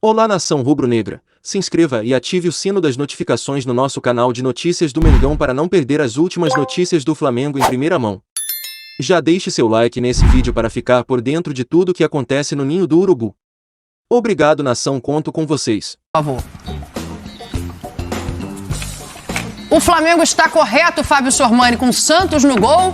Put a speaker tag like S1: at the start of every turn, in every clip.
S1: Olá, nação rubro-negra, se inscreva e ative o sino das notificações no nosso canal de notícias do Mengão para não perder as últimas notícias do Flamengo em primeira mão. Já deixe seu like nesse vídeo para ficar por dentro de tudo que acontece no Ninho do Urubu. Obrigado, nação, conto com vocês.
S2: Por favor. O Flamengo está correto, Fábio Sormani, com Santos no gol,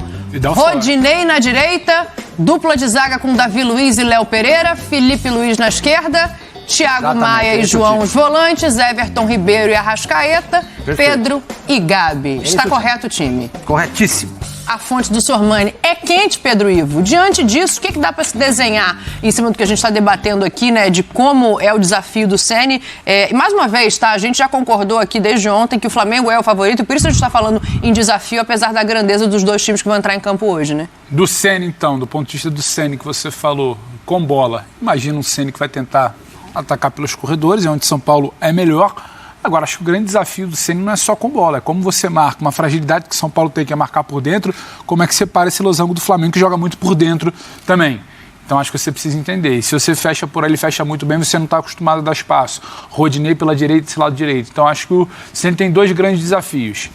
S2: Rodinei na direita, dupla de zaga com Davi Luiz e Léo Pereira, Felipe Luiz na esquerda, Thiago Maia e João os volantes, Everton Ribeiro e Arrascaeta, Pedro e Gabi. Está correto o time?
S3: Corretíssimo.
S2: A fonte do Sormani é quente, Pedro Ivo. Diante disso, o que dá para se desenhar em cima do que a gente está debatendo aqui, né? De como é o desafio do Ceni. E mais uma vez, tá? A gente já concordou aqui desde ontem que o Flamengo é o favorito, e por isso a gente está falando em desafio, apesar da grandeza dos dois times que vão entrar em campo hoje, né?
S4: Do Ceni, então, do ponto de vista do Ceni que você falou, com bola. Imagina um Ceni que vai tentar atacar pelos corredores, onde São Paulo é melhor. Agora, acho que o grande desafio do Ceni não é só com bola, é como você marca, uma fragilidade que São Paulo tem, que é marcar por dentro, como é que separa esse losango do Flamengo, que joga muito por dentro também. Então, acho que você precisa entender. E se você fecha por ali, fecha muito bem, você não está acostumado a dar espaço. Rodinei pela direita, esse lado direito. Então, acho que o Ceni tem dois grandes desafios.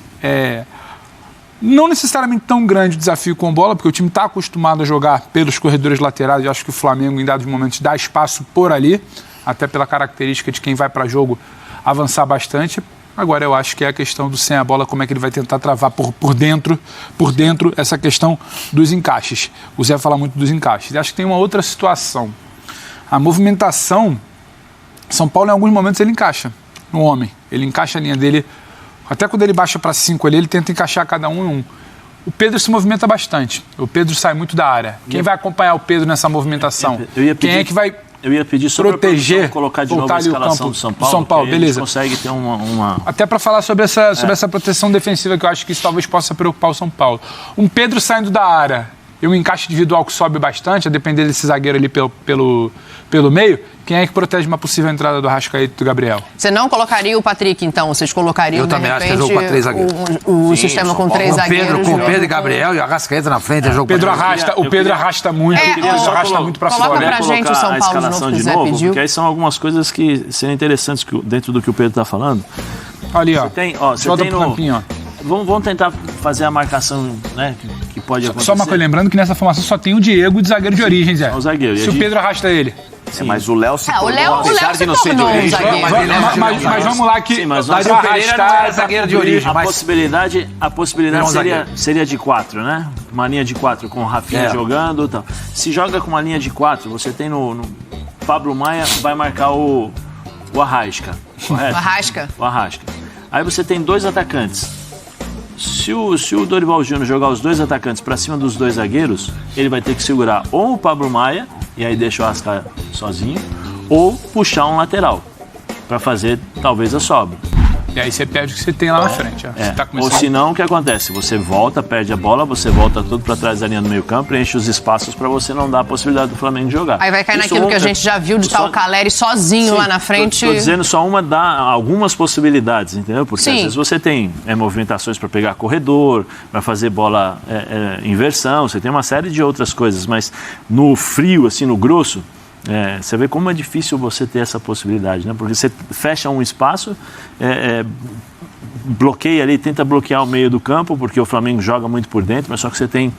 S4: Não necessariamente tão grande o desafio com bola, porque o time está acostumado a jogar pelos corredores laterais, e acho que o Flamengo, em dados momentos, dá espaço por ali, até pela característica de quem vai para jogo avançar bastante. Agora eu acho que é a questão do sem a bola, como é que ele vai tentar travar por dentro essa questão dos encaixes. O Zé fala muito dos encaixes. E acho que tem uma outra situação. A movimentação, São Paulo em alguns momentos ele encaixa no homem. Ele encaixa a linha dele, até quando ele baixa para 5 ali, ele tenta encaixar cada um em um. O Pedro se movimenta bastante. O Pedro sai muito da área. Quem vai acompanhar o Pedro nessa movimentação? Quem é que vai...
S5: Eu ia pedir só
S4: proteger,
S5: colocar de novo a escalação do São Paulo,
S4: beleza.
S5: A gente consegue ter uma...
S4: Até para falar sobre essa proteção defensiva, que eu acho que isso talvez possa preocupar o São Paulo. Um Pedro saindo da área e um encaixe individual que sobe bastante, a depender desse zagueiro ali pelo meio, quem é que protege uma possível entrada do Arrascaeta e do Gabriel?
S2: Você não colocaria o Patrick, então? Vocês colocariam, de repente,
S3: acho que é jogo com 3 zagueiros.
S2: O sistema com 3 zagueiros?
S3: Com Pedro e Gabriel e Arrascaeta na frente, é jogo
S4: Pedro arrasta, o Pedro arrasta muito, arrasta muito para fora.
S2: Coloca pra gente o São Paulo de novo, que o Zé pediu.
S5: Porque aí são algumas coisas que seriam interessantes dentro do que o Pedro está falando.
S4: Ali, ó.
S5: Você tem no campinho, ó. Vamos tentar fazer a marcação, né, que pode acontecer.
S4: Só uma coisa, lembrando que nessa formação só tem o Diego de zagueiro de origem, Zé.
S5: O zagueiro.
S4: Se o Pedro arrasta ele.
S3: Mas o Léo se
S2: tornou, apesar de não ser de origem.
S4: Mas vamos lá que
S5: mas
S3: o Pereira não é zagueiro de origem.
S5: A possibilidade seria de 4, né? Uma linha de 4 com o Rafinha jogando e tal. Se joga com uma linha de 4, você tem no Pablo Maia vai marcar o Arrasca, correto? O Arrasca. Aí você tem dois atacantes. Se o Dorival Júnior jogar os dois atacantes para cima dos dois zagueiros, ele vai ter que segurar ou o Pablo Maia, e aí deixa o Arrascaeta sozinho, ou puxar um lateral, para fazer talvez a sobra.
S4: E aí você perde o que você tem lá na frente.
S5: Ou senão, o que acontece? Você volta, perde a bola, você volta tudo para trás da linha do meio campo, preenche os espaços para você não dar a possibilidade do Flamengo jogar.
S2: Aí vai cair naquilo que a gente já viu de tal Caleri sozinho lá na frente.
S5: Estou dizendo só dá algumas possibilidades, entendeu? Porque às vezes você tem movimentações para pegar corredor, para fazer bola inversão, você tem uma série de outras coisas, mas no frio, assim, no grosso, você vê como é difícil você ter essa possibilidade, né? Porque você fecha um espaço, bloqueia ali, tenta bloquear o meio do campo, porque o Flamengo joga muito por dentro, mas só que você tem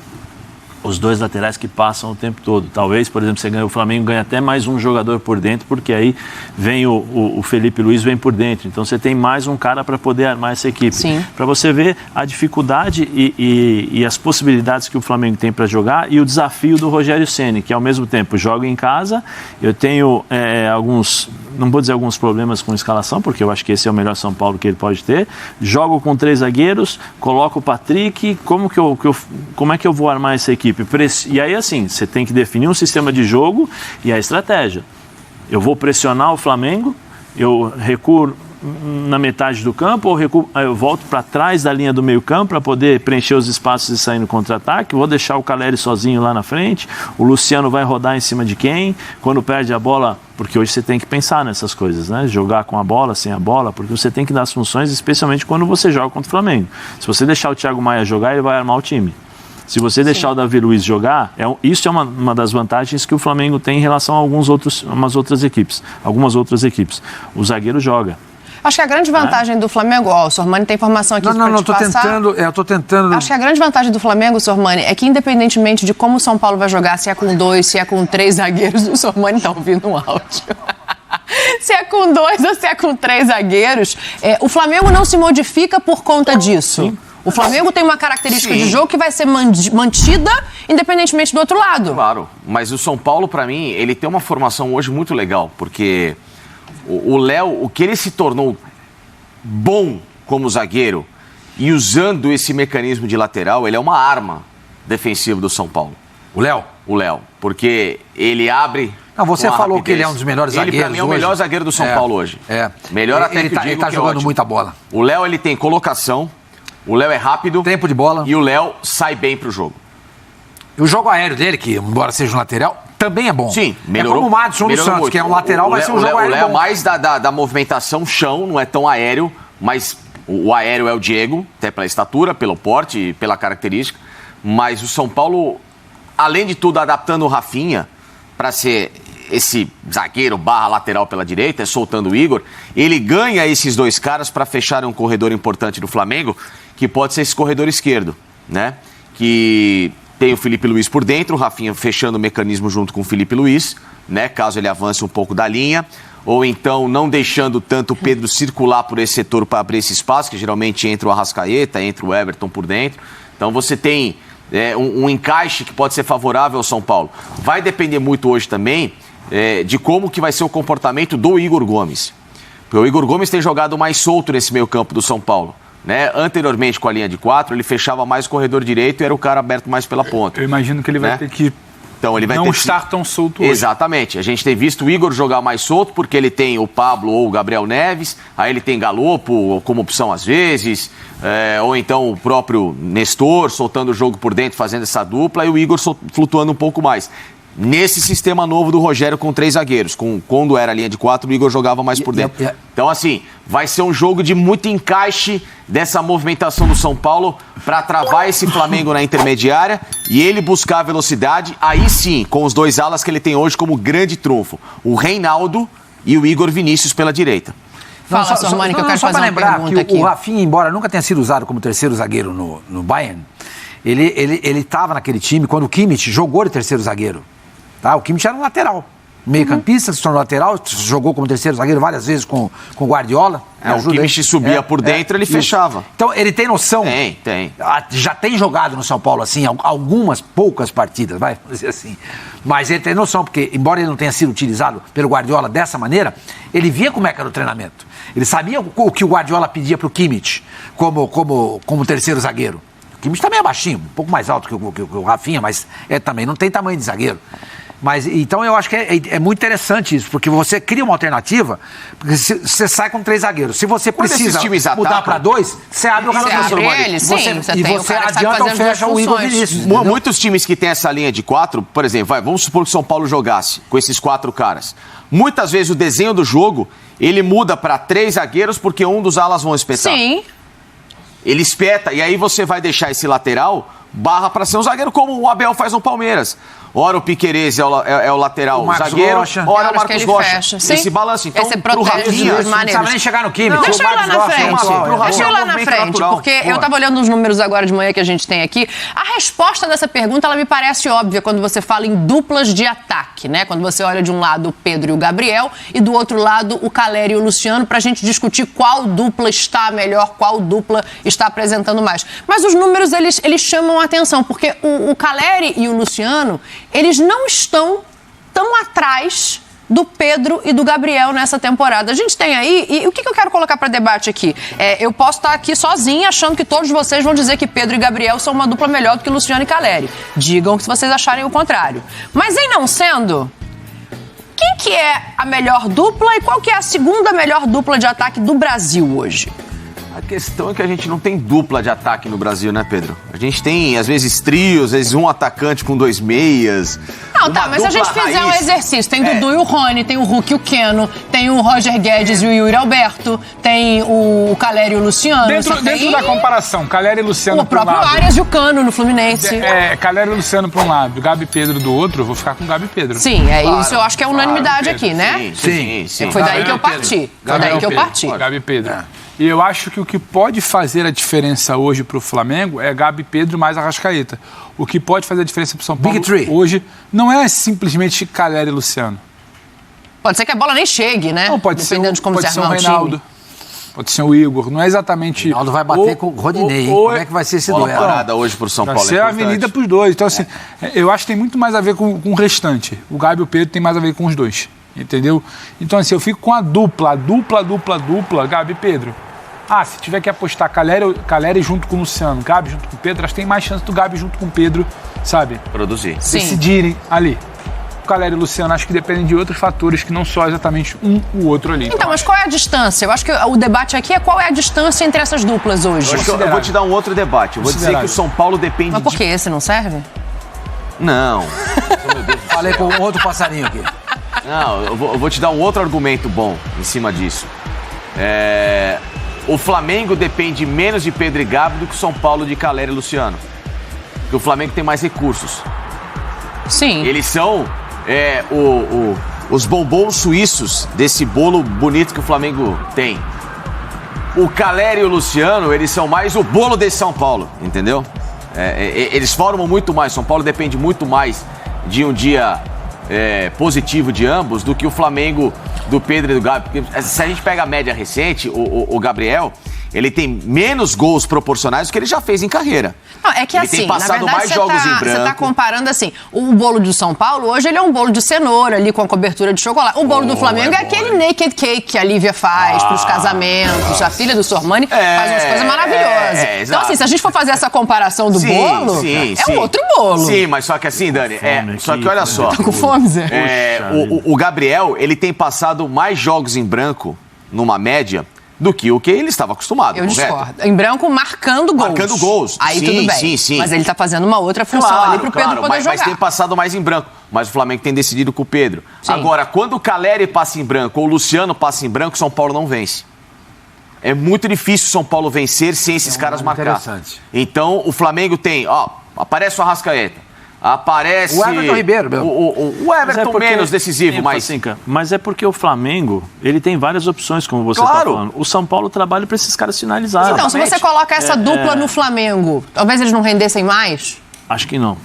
S5: os dois laterais que passam o tempo todo. Talvez, por exemplo, o Flamengo ganha até mais um jogador por dentro, porque aí vem o Felipe Luiz vem por dentro. Então você tem mais um cara para poder armar essa equipe. Para você ver a dificuldade e as possibilidades que o Flamengo tem para jogar e o desafio do Rogério Ceni, que ao mesmo tempo joga em casa. Eu tenho alguns, não vou dizer alguns problemas com escalação, porque eu acho que esse é o melhor São Paulo que ele pode ter. Jogo com 3 zagueiros, coloco o Patrick, como é que eu vou armar essa equipe? E aí, assim, você tem que definir um sistema de jogo e a estratégia. Eu vou pressionar o Flamengo, eu recuo na metade do campo, ou eu volto para trás da linha do meio campo para poder preencher os espaços e sair no contra-ataque, vou deixar o Caleri sozinho lá na frente, o Luciano vai rodar em cima de quem, quando perde a bola, porque hoje você tem que pensar nessas coisas, né? Jogar com a bola, sem a bola, porque você tem que dar as funções, especialmente quando você joga contra o Flamengo. Se você deixar o Thiago Maia jogar, ele vai armar o time. Se você deixar o Davi Luiz jogar, isso é uma das vantagens que o Flamengo tem em relação a algumas outras equipes. O zagueiro joga.
S2: Acho que a grande vantagem do Flamengo... o Sormani tem informação aqui
S3: Não, eu tô tentando...
S2: Acho que a grande vantagem do Flamengo, Sormani, é que independentemente de como o São Paulo vai jogar, se é com 2, se é com 3 zagueiros, o Sormani tá ouvindo um áudio. Se é com 2 ou se é com 3 zagueiros, o Flamengo não se modifica por conta disso. Sim. O Flamengo tem uma característica de jogo que vai ser mantida independentemente do outro lado.
S3: Claro, mas o São Paulo, pra mim, ele tem uma formação hoje muito legal, porque... O Léo, o que ele se tornou bom como zagueiro e usando esse mecanismo de lateral, ele é uma arma defensiva do São Paulo.
S6: O Léo?
S3: O Léo, porque ele abre...
S6: Não, você falou que ele é um dos melhores zagueiros.
S3: Ele, pra mim, é o melhor zagueiro do São Paulo hoje. Melhor até que eu digo.
S6: Ele tá jogando muita bola.
S3: O Léo, ele tem colocação, o Léo é rápido.
S6: Tempo de bola.
S3: E o Léo sai bem pro jogo.
S6: E o jogo aéreo dele, que embora seja um lateral, também é bom.
S3: Sim, melhorou.
S6: É como o Madison do Santos, que é um lateral, vai ser um jogo aéreo bom.
S3: O Léo é mais da movimentação chão, não é tão aéreo, mas o aéreo é o Diego, até pela estatura, pelo porte e pela característica. Mas o São Paulo, além de tudo, adaptando o Rafinha para ser esse zagueiro / lateral pela direita, soltando o Igor, ele ganha esses 2 caras para fechar um corredor importante do Flamengo, que pode ser esse corredor esquerdo, né? Que... tem o Felipe Luiz por dentro, o Rafinha fechando o mecanismo junto com o Felipe Luiz, né? Caso ele avance um pouco da linha. Ou então não deixando tanto o Pedro circular por esse setor para abrir esse espaço, que geralmente entra o Arrascaeta, entra o Everton por dentro. Então você tem um encaixe que pode ser favorável ao São Paulo. Vai depender muito hoje também de como que vai ser o comportamento do Igor Gomes. Porque o Igor Gomes tem jogado mais solto nesse meio campo do São Paulo. Né? Anteriormente, com a linha de 4, ele fechava mais o corredor direito e era o cara aberto mais pela ponta.
S4: Eu imagino que ele vai ter que
S3: então, ele vai
S4: não
S3: ter
S4: estar tão solto hoje.
S3: Exatamente. A gente tem visto o Igor jogar mais solto porque ele tem o Pablo ou o Gabriel Neves, aí ele tem Galopo como opção às vezes, ou então o próprio Nestor soltando o jogo por dentro, fazendo essa dupla, e o Igor flutuando um pouco mais. Nesse sistema novo do Rogério com 3 zagueiros. Quando era a linha de 4, o Igor jogava mais por dentro. Então, assim, vai ser um jogo de muito encaixe dessa movimentação do São Paulo para travar esse Flamengo na intermediária e ele buscar a velocidade, aí sim, com os 2 alas que ele tem hoje como grande trunfo. O Reinaldo e o Igor Vinícius pela direita.
S2: Fala, Sormani, que eu quero fazer uma pergunta aqui.
S6: O Rafinha, embora nunca tenha sido usado como terceiro zagueiro no Bayern, ele estava naquele time quando o Kimmich jogou de terceiro zagueiro. Tá? O Kimmich era um lateral. Meio-campista, se tornou lateral, jogou como terceiro zagueiro várias vezes com o Guardiola.
S3: O Kimmich subia por dentro, ele fechava.
S6: Então, ele tem noção.
S3: Tem.
S6: Já tem jogado no São Paulo, assim, algumas poucas partidas, vai dizer assim. Mas ele tem noção, porque, embora ele não tenha sido utilizado pelo Guardiola dessa maneira, ele via como é que era o treinamento. Ele sabia o que o Guardiola pedia para o Kimmich como terceiro zagueiro. O Kimmich também é baixinho, um pouco mais alto que o Rafinha, mas também não tem tamanho de zagueiro. Mas, então eu acho que é muito interessante isso, porque você cria uma alternativa, porque você sai com 3 zagueiros. Se você precisa mudar para 2, você abre o
S2: relacionamento.
S6: E você adianta ou fecha o Igor Vinícius.
S3: Muitos times que tem essa linha de 4, por exemplo, vamos supor que o São Paulo jogasse com esses 4 caras. Muitas vezes o desenho do jogo, ele muda para 3 zagueiros porque um dos alas vão espetar.
S2: Sim.
S3: Ele espeta, e aí você vai deixar esse lateral barra para ser um zagueiro, como o Abel faz no Palmeiras. Ora o Piquerez é o lateral zagueiro, ora o Marcos Rocha. Esse balanço, então,
S2: pro Rafinha,
S6: não precisava nem chegar no Kimmich.
S2: Deixa eu ir lá na frente. Deixa eu ir lá na frente, porque eu estava olhando os números agora de manhã que a gente tem aqui. A resposta dessa pergunta, ela me parece óbvia quando você fala em duplas de ataque, né? Quando você olha de um lado o Pedro e o Gabriel e do outro lado o Caleri e o Luciano, pra gente discutir qual dupla está melhor, qual dupla está apresentando mais. Mas os números, eles chamam a atenção, porque o Caleri e o Luciano, eles não estão tão atrás do Pedro e do Gabriel nessa temporada. A gente tem aí, e o que eu quero colocar para debate aqui? Eu posso estar aqui sozinha achando que todos vocês vão dizer que Pedro e Gabriel são uma dupla melhor do que Luciano e Caleri. Digam se vocês acharem o contrário. Mas em não sendo, quem que é a melhor dupla e qual que é a segunda melhor dupla de ataque do Brasil hoje?
S3: questão é que a gente não tem dupla de ataque no Brasil, né, Pedro? A gente tem, às vezes, trios, às vezes um atacante com 2 meias.
S2: Não, tá, mas se a gente fizer um exercício, tem Dudu e o Rony, tem o Hulk e o Keno, tem o Roger Guedes e o Yuri Alberto, tem o Caleri e o Luciano.
S4: Dentro da comparação, Caleri e Luciano
S2: o próprio Arias e o Cano no Fluminense.
S4: Caleri e Luciano para um lado, Gabi e Pedro do outro, eu vou ficar com o Gabi e Pedro.
S2: Sim, isso eu acho que é unanimidade aqui, né?
S3: Sim.
S2: Foi daí que eu parti. Foi daí que eu parti.
S4: Gabi e Pedro. E eu acho que o que pode fazer a diferença hoje para o Flamengo é Gabi e Pedro mais Arrascaeta. O que pode fazer a diferença para o São Paulo hoje não é simplesmente Caleri e Luciano.
S2: Pode ser que a bola nem chegue, né?
S4: Não, pode
S2: dependendo de como
S4: pode
S2: se
S4: ser o
S2: armar
S4: Reinaldo, pode ser o Igor. Não é exatamente...
S6: O Reinaldo vai bater com o Rodinei, hein? Como é que vai ser esse
S3: bola
S6: duelo?
S3: parada hoje pro São Paulo.
S4: Vai ser a avenida para os dois. Então, assim, eu acho que tem muito mais a ver com o restante. O Gabi e o Pedro tem mais a ver com os dois. Entendeu? Então, assim, eu fico com a dupla, Gabi e Pedro. Se tiver que apostar Caleri junto com o Luciano, Gabi junto com o Pedro, acho que tem mais chance do Gabi junto com o Pedro, sabe?
S3: Produzir.
S2: Sim.
S4: Decidirem ali. O Caleri e o Luciano acho que dependem de outros fatores que não só exatamente o outro ali.
S2: Então, mas qual é a distância? Eu acho que o debate aqui é qual é a distância entre essas duplas hoje.
S3: Eu vou te dar um outro debate. Eu vou dizer que o São Paulo depende
S2: Mas por que esse não serve?
S3: Não.
S6: Falei com um outro passarinho aqui.
S3: Não, eu vou te dar um outro argumento bom em cima disso. O Flamengo depende menos de Pedro e Gabi do que o São Paulo de Caleri e Luciano. Porque o Flamengo tem mais recursos.
S2: Sim.
S3: Eles são os bombons suíços desse bolo bonito que o Flamengo tem. O Caleri e o Luciano, eles são mais o bolo desse São Paulo, entendeu? Eles formam muito mais. São Paulo depende muito mais de um dia positivo de ambos do que o Flamengo do Pedro e do Gabi. Porque se a gente pega a média recente, o Gabriel, ele tem menos gols proporcionais do que ele já fez em carreira.
S2: Não, é que
S3: ele
S2: assim,
S3: tem passado
S2: na verdade,
S3: mais jogos em branco.
S2: Você tá comparando assim, o bolo do São Paulo, hoje ele é um bolo de cenoura ali com a cobertura de chocolate. O bolo do Flamengo é aquele naked cake que a Lívia faz pros casamentos. A filha do Sormani faz umas coisas maravilhosas. Então assim, se a gente for fazer essa comparação do bolo, é outro bolo.
S3: Sim, mas só que assim, Dani, só que olha só.
S2: Tá com fome, Zé?
S3: O Gabriel, ele tem passado mais jogos em branco, numa média, do que o que ele estava acostumado,
S2: Eu
S3: correto?
S2: discordo. Em branco, marcando gols.
S3: Marcando gols.
S2: Aí
S3: Sim,
S2: tudo bem.
S3: sim.
S2: Mas ele tá fazendo uma outra função ali pro Pedro poder jogar.
S3: Mas tem passado mais em branco. Mas o Flamengo tem decidido com o Pedro.
S2: Sim.
S3: Agora, quando o Caleri passa em branco ou o Luciano passa em branco, São Paulo não vence. É muito difícil o São Paulo vencer sem esses caras marcar.
S6: Interessante.
S3: Então, o Flamengo tem, aparece o Arrascaeta. Aparece...
S6: O Everton Ribeiro, meu.
S3: O Everton menos decisivo,
S5: mas é porque o Flamengo, ele tem várias opções, como você está falando. O São Paulo trabalha para esses caras finalizarem.
S2: Então, se você coloca essa dupla no Flamengo, talvez eles não rendessem mais?
S5: Acho que não.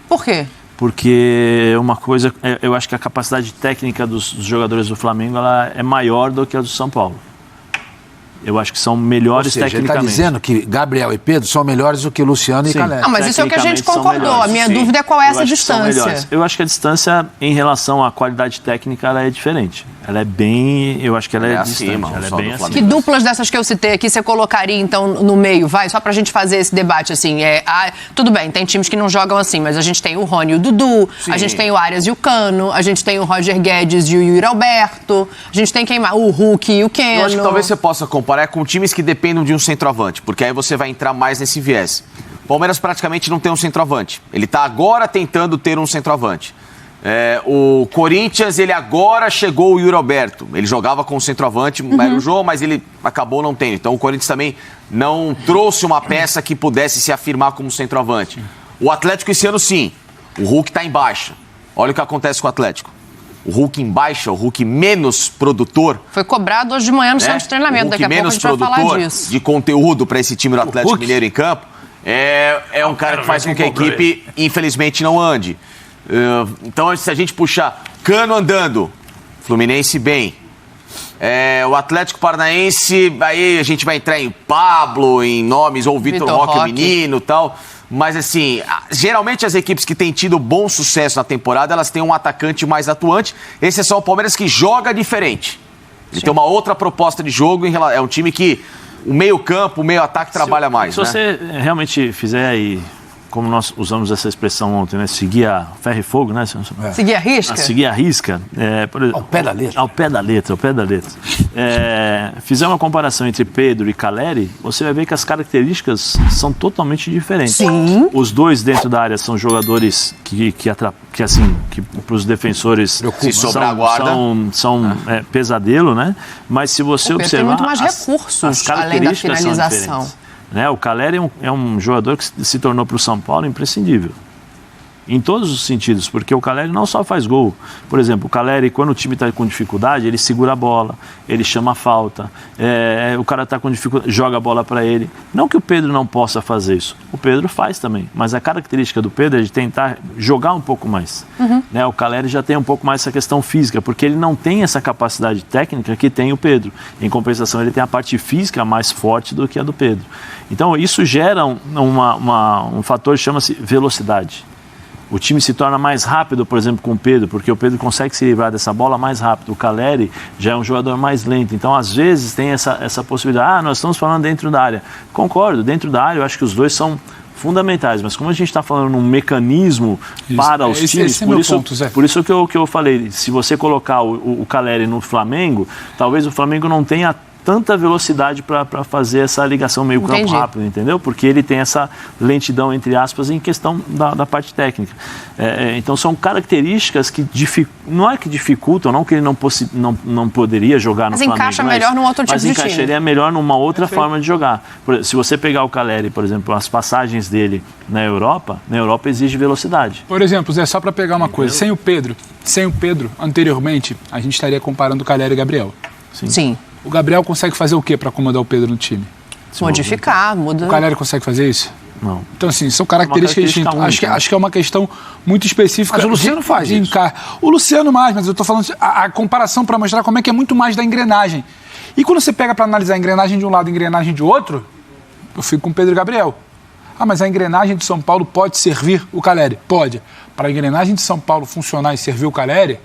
S2: Por quê?
S5: Porque uma coisa, eu acho que a capacidade técnica dos jogadores do Flamengo ela é maior do que a do São Paulo. Eu acho que são melhores tecnicamente.
S6: Ele está dizendo que Gabriel e Pedro são melhores do que Luciano e Caleri.
S2: Não, mas isso é o que a gente concordou. A minha dúvida é qual é essa distância.
S5: Eu acho que a distância, em relação à qualidade técnica, ela é diferente. Ela é bem... Eu acho que ela é distante. Ela é bem assim.
S2: Que duplas dessas que eu citei aqui você colocaria, então, no meio? Vai, só pra gente fazer esse debate, assim. Tudo bem, tem times que não jogam assim, mas a gente tem o Rony e o Dudu, a gente tem o Arias e o Cano, a gente tem o Roger Guedes e o Yuri Alberto, a gente tem quem mais? O Hulk e o Keno.
S3: Eu acho que talvez você possa comparar com times que dependem de um centroavante, porque aí você vai entrar mais nesse viés. O Palmeiras praticamente não tem um centroavante. Ele está agora tentando ter um centroavante. O Corinthians, ele agora chegou o Yuri Alberto. Ele jogava com o centroavante, era o jogo, mas ele acabou não tendo. Então o Corinthians também não trouxe uma peça que pudesse se afirmar como centroavante. O Atlético esse ano sim. O Hulk está em baixa. Olha o que acontece com o Atlético. O Hulk em baixa, o Hulk menos produtor.
S2: Foi cobrado hoje de manhã no centro de treinamento. Daqui a pouco a gente vai falar disso.
S3: De conteúdo para esse time do Atlético Mineiro em campo. É um cara que faz com que a equipe, infelizmente, não ande. Então, se a gente puxar Cano andando, Fluminense bem. O Atlético Paranaense, aí a gente vai entrar em Pablo, em nomes, ou Vitor Roque, o menino e tal. Mas, assim, geralmente as equipes que têm tido bom sucesso na temporada, elas têm um atacante mais atuante. Esse é só o Palmeiras que joga diferente. Ele tem uma outra proposta de jogo. É um time que o meio-campo, o meio-ataque trabalha mais.
S5: Se você realmente fizer aí, como nós usamos essa expressão ontem, né? Seguir a ferro e fogo, né?
S2: Seguir a risca?
S5: Seguir a risca. Por exemplo,
S6: ao pé da letra.
S5: Ao pé da letra. fizer uma comparação entre Pedro e Caleri, você vai ver que as características são totalmente diferentes.
S2: Sim.
S5: Os dois dentro da área são jogadores que para os defensores
S3: Se sobrar a guarda.
S5: são pesadelo, né? Mas se você
S2: O Pedro tem
S5: observar,
S2: muito mais recursos,
S5: as
S2: além da
S5: características são
S2: finalização.
S5: diferentes. Né? O Caleri é um jogador que se tornou para o São Paulo imprescindível. Em todos os sentidos, porque o Caleri não só faz gol. Por exemplo, o Caleri, quando o time está com dificuldade, ele segura a bola, ele chama a falta, o cara está com dificuldade, joga a bola para ele. Não que o Pedro não possa fazer isso, o Pedro faz também, mas a característica do Pedro é de tentar jogar um pouco mais. Né? O Caleri já tem um pouco mais essa questão física, porque ele não tem essa capacidade técnica que tem o Pedro. Em compensação, ele tem a parte física mais forte do que a do Pedro. Então, isso gera um fator que chama-se velocidade. O time se torna mais rápido, por exemplo, com o Pedro, porque o Pedro consegue se livrar dessa bola mais rápido. O Caleri já é um jogador mais lento. Então, às vezes, tem essa possibilidade. Nós estamos falando dentro da área. Concordo, dentro da área eu acho que os dois são fundamentais. Mas como a gente está falando num mecanismo para os times, por isso que eu falei, se você colocar o Caleri no Flamengo, talvez o Flamengo não tenha tanta velocidade para fazer essa ligação meio campo rápido, entendeu? Porque ele tem essa lentidão, entre aspas, em questão da parte técnica. Então são características que não é que dificultam, não que ele não poderia jogar no Flamengo.
S2: Mas encaixa melhor num outro tipo de time.
S5: Mas encaixaria melhor numa outra forma de jogar. Se você pegar o Caleri, por exemplo, as passagens dele na Europa exige velocidade.
S4: Por exemplo, Zé, só para pegar uma coisa, sem o Pedro, anteriormente, a gente estaria comparando o Caleri e o Gabriel.
S2: Sim.
S4: O Gabriel consegue fazer o quê para acomodar o Pedro no time?
S2: Modificar, muda.
S4: O Caleri consegue fazer isso?
S5: Não.
S4: Então, assim, são características distintas. Acho que é uma questão muito específica.
S6: Mas o Luciano faz isso.
S4: O Luciano mais, mas eu estou falando a comparação para mostrar como é que é muito mais da engrenagem. E quando você pega para analisar a engrenagem de um lado e a engrenagem de outro, eu fico com o Pedro e Gabriel. Mas a engrenagem de São Paulo pode servir o Caleri? Pode. Para a engrenagem de São Paulo funcionar e servir o Caleri,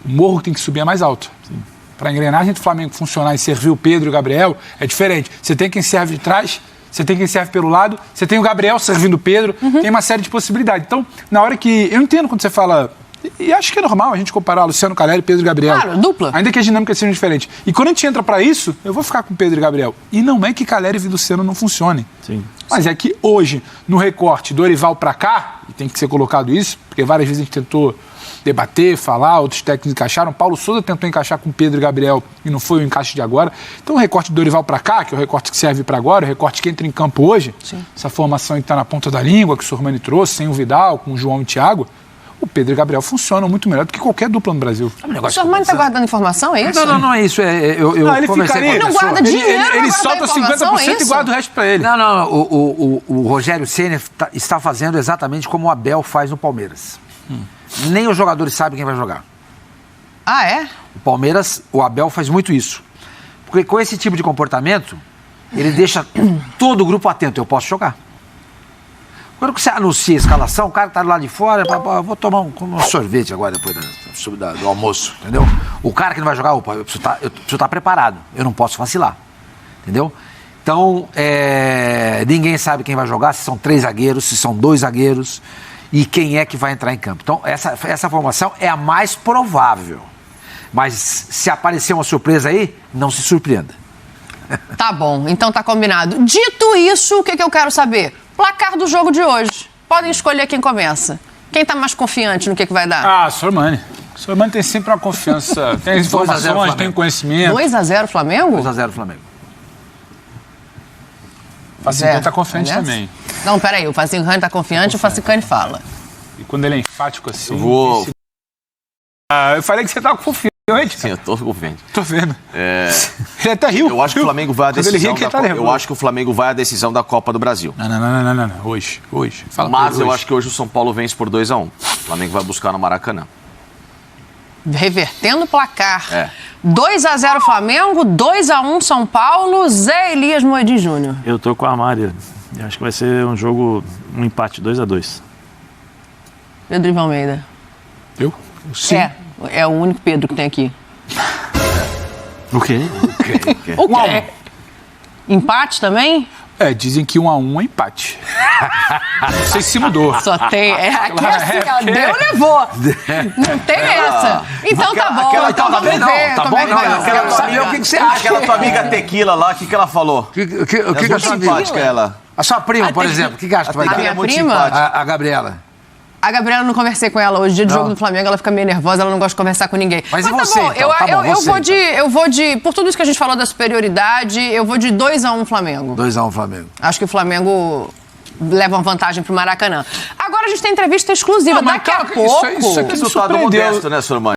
S4: o morro tem que subir mais alto. Sim. Para a engrenagem do Flamengo funcionar e servir o Pedro e o Gabriel, é diferente. Você tem quem serve de trás, você tem quem serve pelo lado, você tem o Gabriel servindo o Pedro, tem uma série de possibilidades. Então, na hora que... Eu entendo quando você fala... E acho que é normal a gente comparar Luciano, Caleri, Pedro e Gabriel.
S2: Claro, dupla.
S4: Ainda que as dinâmicas sejam diferentes. E quando a gente entra para isso, eu vou ficar com Pedro e Gabriel. E não é que Caleri e Luciano não funcionem.
S5: Sim.
S4: Mas é que hoje, no recorte Dorival para cá, e tem que ser colocado isso, porque várias vezes a gente tentou debater, falar, outros técnicos encaixaram. Paulo Souza tentou encaixar com Pedro e Gabriel e não foi o encaixe de agora. Então o recorte do Dorival para cá, que é o recorte que serve para agora, o recorte que entra em campo hoje, essa formação que está na ponta da língua, que o Sormani trouxe, sem o Vidal, com o João e o Thiago, o Pedro e o Gabriel funcionam muito melhor do que qualquer dupla no Brasil.
S2: O Sormani está guardando informação, é isso?
S6: Não é isso.
S4: Ele ficaria...
S2: Não guarda dinheiro,
S4: ele solta 50% e guarda o resto para ele.
S6: Não. O Rogério Ceni está fazendo exatamente como o Abel faz no Palmeiras. Nem os jogadores sabem quem vai jogar.
S2: Ah, é?
S6: O Palmeiras, o Abel faz muito isso. Porque com esse tipo de comportamento, ele deixa todo o grupo atento. Eu posso jogar. Quando você anuncia a escalação, o cara está lá de fora, vou tomar um sorvete agora depois do almoço, entendeu? O cara que não vai jogar, eu preciso estar preparado. Eu não posso vacilar, entendeu? Então, ninguém sabe quem vai jogar, se são 3 zagueiros, se são 2 zagueiros e quem é que vai entrar em campo. Então, essa formação é a mais provável. Mas se aparecer uma surpresa aí, não se surpreenda.
S2: Tá bom, então tá combinado. Dito isso, o que eu quero saber? Placar do jogo de hoje. Podem escolher quem começa. Quem tá mais confiante no que vai dar?
S4: Sormani. Sormani tem sempre uma confiança. Tem as informações, tem conhecimento.
S2: 2-0 Flamengo?
S6: 2-0 Flamengo.
S4: O Facicani tá confiante também.
S2: Não, peraí. O Facicani tá confiante, o Facicani fala.
S4: E quando ele é enfático assim...
S3: Eu
S4: eu falei que você tava confiante.
S3: Sim, eu tô confiante.
S4: Tô vendo. Ele até riu.
S3: Eu acho que o Flamengo vai à decisão.
S4: Eu
S3: acho que o Flamengo vai à decisão da Copa do Brasil.
S4: Não. Hoje. Fala.
S3: Mas eu acho que hoje o São Paulo vence por 2-1. O Flamengo vai buscar no Maracanã.
S2: Revertendo o placar. 2-0 Flamengo, 2-1 São Paulo, Zé Elias Moedim Júnior.
S5: Eu tô com a Mária. Eu acho que vai ser um jogo, um empate, 2-2.
S2: Pedro Ivan Almeida.
S4: Eu? Sim.
S2: É o único Pedro que tem aqui.
S5: O quê?
S2: O quê? Empate também?
S4: Dizem que 1-1 é empate. Não sei se mudou.
S2: Só tem. Aqui assim, ó, deu, levou. Não tem essa. Então tá bom. Então vamos ver como é que vai ser.
S3: Quero saber o que você acha. Aquela tua amiga Tequila lá, o que ela falou?
S6: O que
S3: É simpática ela.
S6: A sua prima, por exemplo, o que acha que vai
S2: A
S6: dar?
S2: minha
S3: é muito
S2: prima?
S3: simpática.
S6: A Gabriela.
S2: A Gabriela, eu não conversei com ela hoje, dia de jogo do Flamengo, ela fica meio nervosa, ela não gosta de conversar com ninguém.
S6: Mas e
S2: tá
S6: você,
S2: bom,
S6: então? Tá bom, você,
S2: eu vou de, por tudo isso que a gente falou da superioridade, eu vou de 2-1 Flamengo.
S6: 2-1 Flamengo.
S2: Acho que o Flamengo leva uma vantagem pro Maracanã. Agora a gente tem entrevista exclusiva, daqui a pouco...
S4: Isso aqui me
S3: Resultado
S4: surpreendeu.
S3: modesto, né, Sormani?